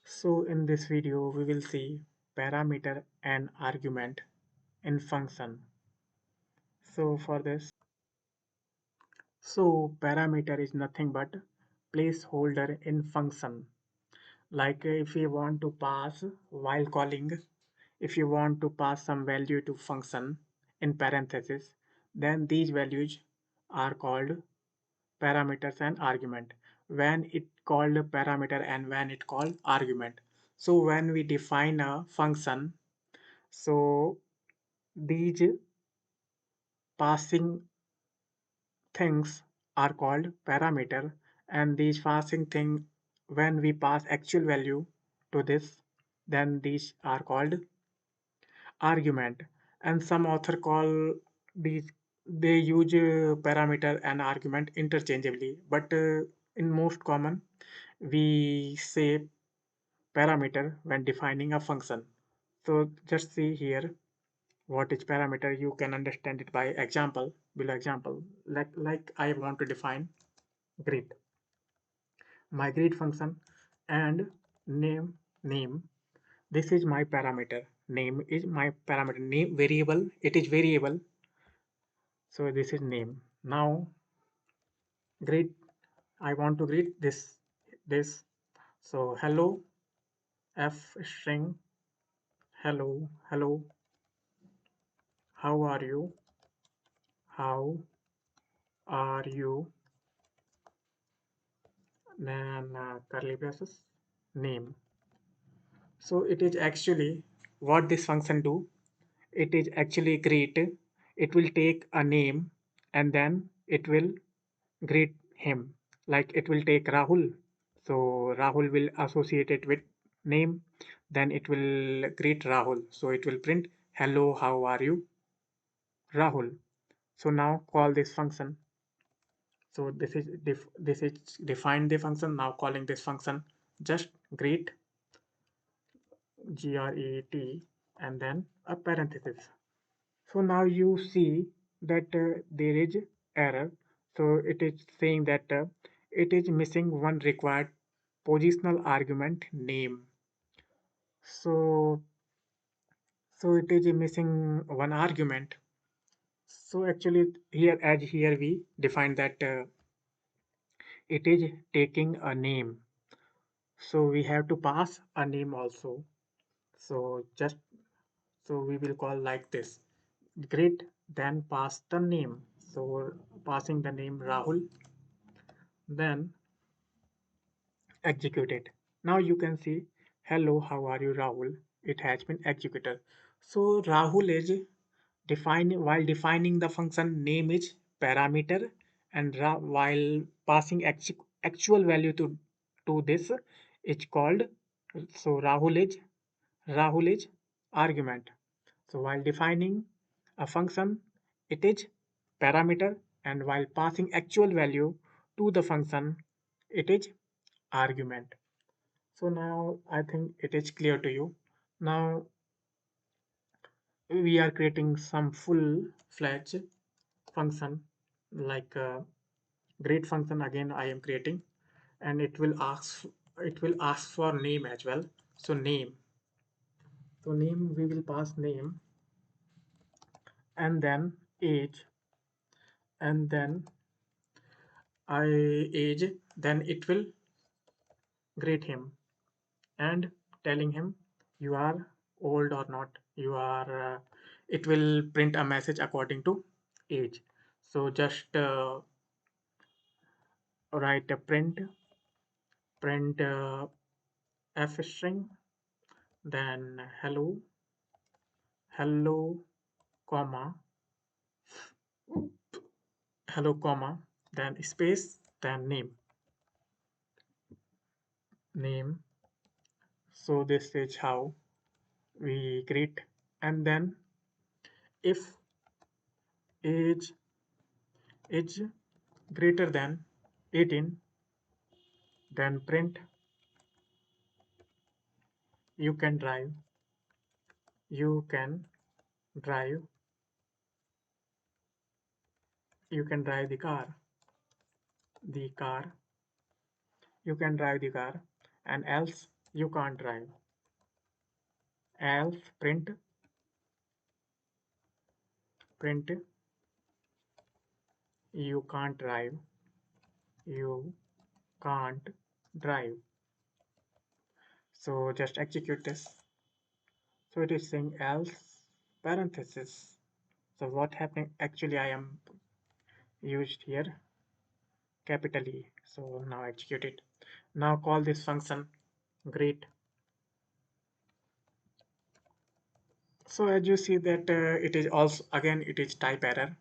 So in this video, we will see parameter and argument in function. So for this, parameter is nothing but placeholder in function. Like if you want to pass while calling, if you want to pass some value to function in parentheses, then these values are called parameters and argument. When it called parameter and when it called argument. So when we define a function, so these passing things are called parameter, and these passing thing, when we pass actual value to this, then these are called argument. And some author call these, they use parameter and argument interchangeably, but in most common we say parameter when defining a function. So just see here what is parameter. You can understand it by example, below example. Like I want to define greet, my greet function, and name. This is my parameter. Name is my parameter. Name variable, it is variable. So this is name. Now greet, I want to greet this. So hello, f string, hello, how are you, how are you, then curly braces, name. So it is actually what this function do. It is actually greet. It will take a name and then it will greet him. Like it will take Rahul. So Rahul will associate it with name. Then it will greet Rahul. So it will print hello, how are you, Rahul. So now call this function. So this is define the function. Now calling this function, just greet, greet, and then a parenthesis. So now you see that there is error. So it is saying that it is missing one required positional argument name. So it is missing one argument. So actually here we define that it is taking a name. So we have to pass a name also. So just so we will call like this. Great, then pass the name. So passing the name Rahul, then execute it. Now you can see, hello, how are you, Rahul? It has been executed. So Rahul is while defining the function name is parameter, and while passing actual value to this is called, so Rahul is argument. So while defining a function, it is parameter, and while passing actual value to the function, it is argument. So now I think it is clear to you. Now we are creating some full-fledged function, like a great function again I am creating, and it will ask for name as well. So name. So name, we will pass name, and then age, and then I age, then it will greet him and telling him you are old or not, you are it will print a message according to age. So just write a print f string, then hello comma hello comma, then space, then name. So this is how we greet. And then if age is greater than 18, then print you can drive, you can drive, you can drive the car, you can drive the car, and else you can't drive. Else print you can't drive, you can't drive. So just execute this. So it is saying else parenthesis. So what happening actually I am used here capital E. So now execute it. Now call this function greet. So as you see that it is also again it is type error.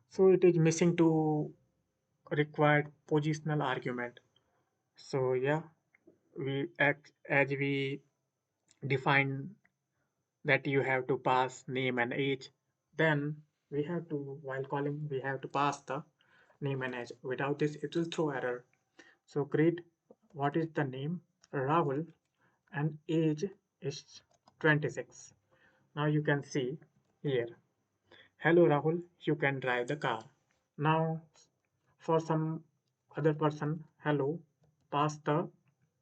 So it is missing to required positional argument. So yeah, we act as we define that you have to pass name and age. Then we have to while calling we have to pass the name and age. Without this it will throw error. So greet what is the name? Rahul and age is 26. Now you can see here. Hello Rahul, you can drive the car. Now for some other person, hello, pass the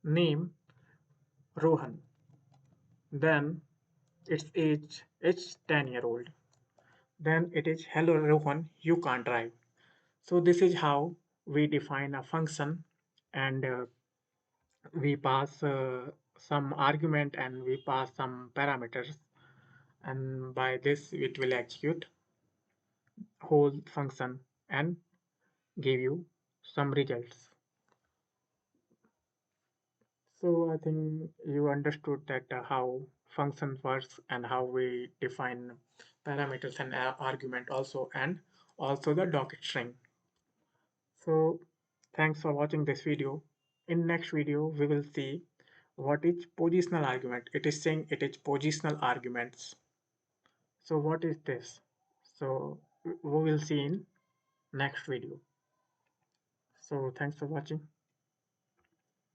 name Rohan. Then its age it's 10-year-old. Then it is hello Rohan, you can't drive. So this is how we define a function and we pass some argument and we pass some parameters and by this it will execute whole function and give you some results. So I think you understood that how function works and how we define parameters and argument also and also the docket string. So thanks for watching this video. In next video we will see what is positional argument. It is saying it is positional arguments. So what is this? So we will see in next video. So thanks for watching.